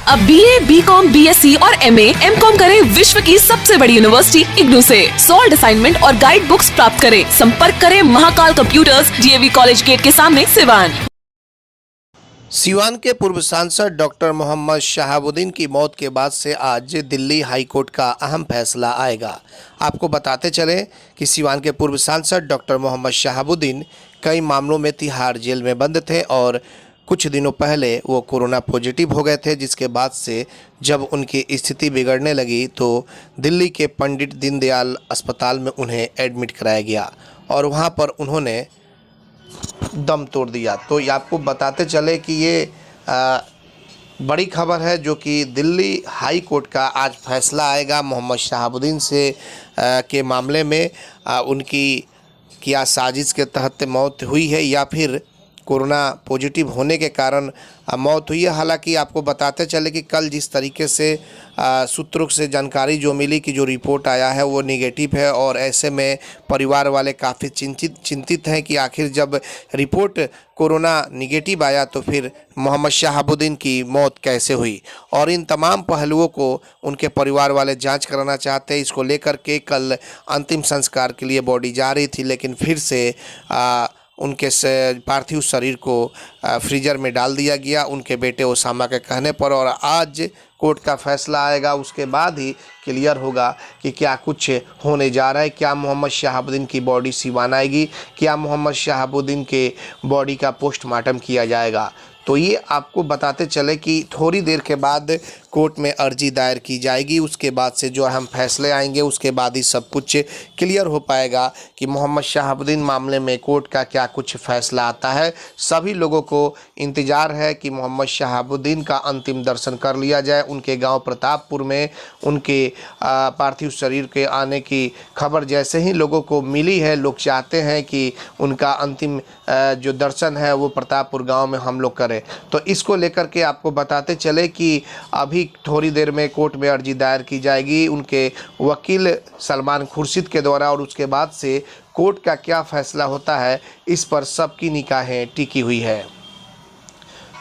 अब BA, BCom, BSc और MA, MCom करें विश्व की सबसे बड़ी यूनिवर्सिटी इग्नू से। सॉल्ड असाइनमेंट और गाइड बुक्स प्राप्त करें। संपर्क करें Mahakal Computers, DAV college gate के सामने, सिवान। सिवान के पूर्व सांसद डॉक्टर मोहम्मद शहाबुद्दीन की मौत के बाद से आज दिल्ली हाई कोर्ट का अहम फैसला आएगा। आपको बताते चलें कि सिवान के पूर्व सांसद डॉक्टर मोहम्मद शहाबुद्दीन कई मामलों में तिहाड़ जेल में बंद थे और कुछ दिनों पहले वो कोरोना पॉजिटिव हो गए थे, जिसके बाद से जब उनकी स्थिति बिगड़ने लगी तो दिल्ली के पंडित दीनदयाल अस्पताल में उन्हें एडमिट कराया गया और वहाँ पर उन्होंने दम तोड़ दिया। तो ये आपको बताते चले कि ये बड़ी खबर है जो कि दिल्ली हाई कोर्ट का आज फैसला आएगा मोहम्मद शहाबुद्दीन से के मामले में। उनकी क्या साजिश के तहत मौत हुई है या फिर कोरोना पॉजिटिव होने के कारण मौत हुई है। हालांकि आपको बताते चले कि कल जिस तरीके से सूत्रों से जानकारी जो मिली कि जो रिपोर्ट आया है वो निगेटिव है और ऐसे में परिवार वाले काफ़ी चिंतित हैं कि आखिर जब रिपोर्ट कोरोना निगेटिव आया तो फिर मोहम्मद शहाबुद्दीन की मौत कैसे हुई, और इन तमाम पहलुओं को उनके परिवार वाले जांच कराना चाहते हैं। इसको लेकर के कल अंतिम संस्कार के लिए बॉडी जा रही थी, लेकिन फिर से उनके पार्थिव शरीर को फ्रीजर में डाल दिया गया उनके बेटे ओसामा के कहने पर। और आज कोर्ट का फैसला आएगा, उसके बाद ही क्लियर होगा कि क्या कुछ होने जा रहा है। क्या मोहम्मद शहाबुद्दीन की बॉडी सिवान आएगी, क्या मोहम्मद शहाबुद्दीन के बॉडी का पोस्टमार्टम किया जाएगा। तो ये आपको बताते चले कि थोड़ी देर के बाद कोर्ट में अर्जी दायर की जाएगी, उसके बाद से जो अहम फैसले आएंगे उसके बाद ही सब कुछ क्लियर हो पाएगा कि मोहम्मद शहाबुद्दीन मामले में कोर्ट का क्या कुछ फैसला आता है। सभी लोगों को इंतज़ार है कि मोहम्मद शहाबुद्दीन का अंतिम दर्शन कर लिया जाए। उनके गांव प्रतापपुर में उनके पार्थिव शरीर के आने की खबर जैसे ही लोगों को मिली है, लोग चाहते हैं कि उनका अंतिम जो दर्शन है वो प्रतापपुर गाँव में हम लोग करें। तो इसको लेकर के आपको बताते चले कि अभी थोड़ी देर में कोर्ट में अर्जी दायर की जाएगी उनके वकील सलमान खुर्शीद के द्वारा, और उसके बाद से कोर्ट का क्या फैसला होता है इस पर सबकी निगाहें टिकी हुई है।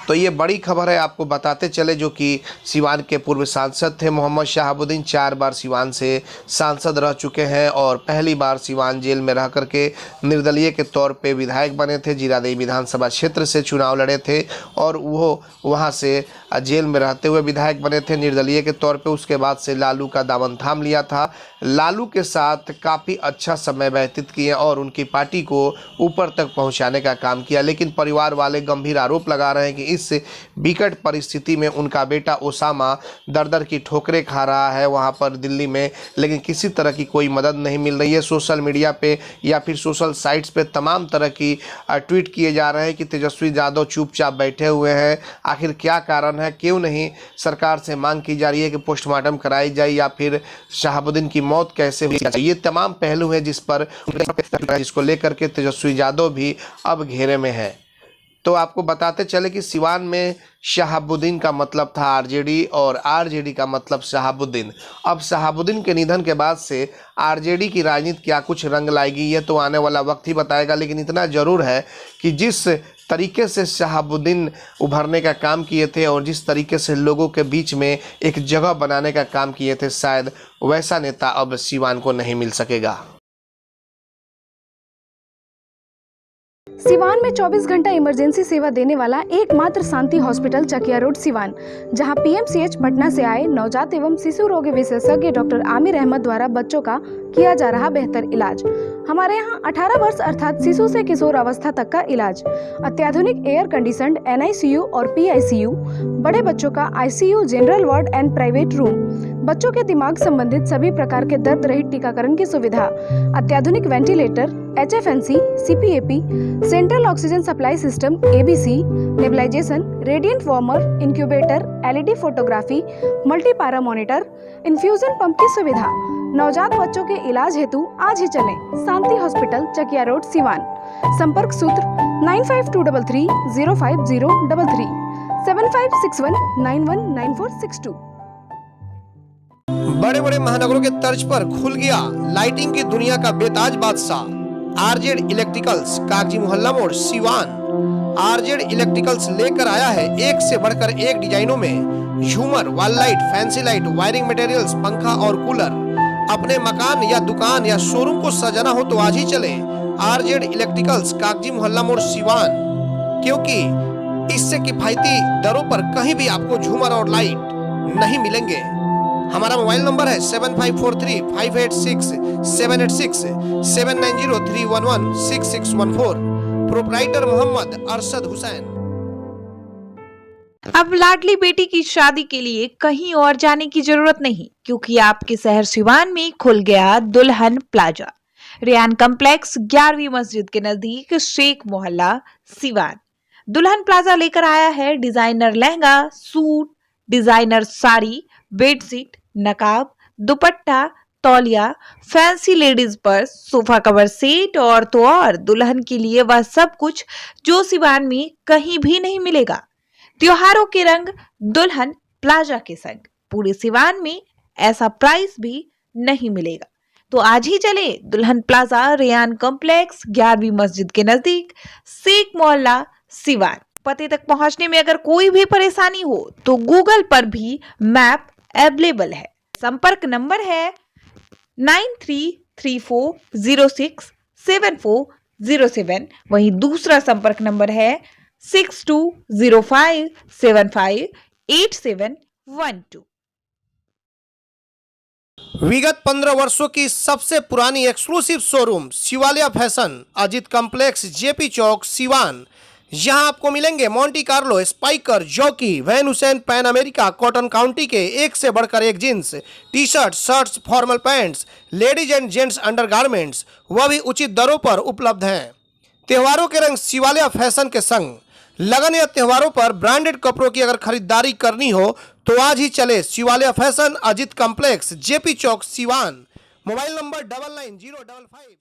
तो ये बड़ी खबर है, आपको बताते चले जो कि सिवान के पूर्व सांसद थे मोहम्मद शहाबुद्दीन। 4 बार सिवान से सांसद रह चुके हैं और पहली बार सिवान जेल में रह करके निर्दलीय के तौर पे विधायक बने थे। जीरादेई विधानसभा क्षेत्र से चुनाव लड़े थे और वो वहाँ से जेल में रहते हुए विधायक बने थे निर्दलीय के तौर पे। उसके बाद से लालू का दामन थाम लिया था, लालू के साथ काफ़ी अच्छा समय व्यतीत किए और उनकी पार्टी को ऊपर तक पहुँचाने का काम किया। लेकिन परिवार वाले गंभीर आरोप लगा रहे हैं कि इस विकट परिस्थिति में उनका बेटा ओसामा दर-दर की ठोकरें खा रहा है वहां पर दिल्ली में, लेकिन किसी तरह की कोई मदद नहीं मिल रही है। सोशल मीडिया पे या फिर सोशल साइट्स पे तमाम तरह की ट्वीट किए जा रहे हैं कि तेजस्वी यादव चुपचाप बैठे हुए हैं। आखिर क्या कारण है, क्यों नहीं सरकार से मांग की जा रही है कि पोस्टमार्टम कराई जाए या फिर शहाबुद्दीन की मौत कैसे हुई। ये तमाम पहलू हैं जिसको लेकर के तेजस्वी यादव भी अब घेरे में है। तो आपको बताते चले कि सिवान में शहाबुद्दीन का मतलब था आरजेडी और आरजेडी का मतलब शहाबुद्दीन। अब शहाबुद्दीन के निधन के बाद से आरजेडी की राजनीति क्या कुछ रंग लाएगी ये तो आने वाला वक्त ही बताएगा। लेकिन इतना ज़रूर है कि जिस तरीके से शहाबुद्दीन उभरने का काम किए थे और जिस तरीके से लोगों के बीच में एक जगह बनाने का काम किए थे, शायद वैसा नेता अब सिवान को नहीं मिल सकेगा। सिवान में 24 घंटा इमरजेंसी सेवा देने वाला एकमात्र शांति हॉस्पिटल चकिया रोड सिवान, जहां PMCH पटना से आए नवजात एवं शिशु रोग विशेषज्ञ डॉक्टर आमिर अहमद द्वारा बच्चों का किया जा रहा बेहतर इलाज। हमारे यहाँ 18 वर्ष अर्थात शिशु से किशोर अवस्था तक का इलाज, अत्याधुनिक एयर कंडीशनड NICU और PICU, बड़े बच्चों का ICU, general ward and private room, बच्चों के दिमाग संबंधित सभी प्रकार के दर्द रहित टीकाकरण की सुविधा, अत्याधुनिक ventilator, HFNC, CPAP, central oxygen supply system ABC, nebulization, radiant warmer, incubator, LED photography, multipara monitor, infusion pump की सुविधा। नवजात बच्चों के इलाज हेतु आज ही चलें शांति हॉस्पिटल चकिया रोड सिवान। संपर्क सूत्र 9523305033, 7561919462। बड़े बड़े महानगरों के तर्ज पर खुल गया लाइटिंग की दुनिया का बेताज बादशाह RZ इलेक्ट्रिकल्स, कागजी मोहल्ला मोड़, सिवान। आरजेड इलेक्ट्रिकल्स लेकर आया है एक से बढ़कर एक डिजाइनों में झूमर, wall light, fancy light, wiring materials, पंखा और कूलर। अपने मकान या दुकान या शोरूम को सजाना हो तो आज ही चले आरजेड इलेक्ट्रिकल्स, कागजी मोहल्ला मोड़, सिवान, क्योंकि इससे किफायती दरों पर कहीं भी आपको झूमर और लाइट नहीं मिलेंगे। हमारा मोबाइल नंबर है 7543-586-786, 7903116614। प्रोप्राइटर मोहम्मद अरशद हुसैन। अब लाडली बेटी की शादी के लिए कहीं और जाने की जरूरत नहीं, क्योंकि आपके शहर सिवान में खुल गया दुल्हन प्लाजा। रेयान कॉम्प्लेक्स 11वीं मस्जिद के नजदीक, शेख मोहल्ला, सिवान। दुल्हन प्लाजा लेकर आया है designer lehenga, suit, designer sari, bedsheet, नकाब, दुपट्टा, तौलिया, fancy ladies purse, sofa cover set और तो और दुल्हन के लिए वह सब कुछ जो सिवान में कहीं भी नहीं मिलेगा। त्योहारों के रंग दुल्हन प्लाजा के संग, पूरे सिवान में ऐसा प्राइस भी नहीं मिलेगा। तो आज ही चले दुल्हन प्लाजा, रेयान कॉम्प्लेक्स, 11वीं मस्जिद के नजदीक, शेख मोहल्ला, सिवान। पते तक पहुंचने में अगर कोई भी परेशानी हो तो गूगल पर भी मैप अवेलेबल है। संपर्क नंबर है 9334067407। वहीं दूसरा संपर्क नंबर है 6205758712। विगत 15 वर्षों की सबसे पुरानी exclusive showroom Shivalia fashion, Ajit complex, JP Chowk, Siwan. यहाँ आपको मिलेंगे Monte Carlo, Spyker, Jockey, Van Heusen, Pan America, Cotton County के एक से बढ़कर एक jeans, T shirt, shirts, formal pants, ladies and gents undergarments, वह भी उचित दरों पर उपलब्ध हैं। त्योहारों के रंग शिवालिया फैशन के संग। लगन या त्योहारों पर ब्रांडेड कपड़ों की अगर खरीदारी करनी हो तो आज ही चले Shivalia fashion, Ajit complex, JP Chowk, Siwan. Mobile number 990557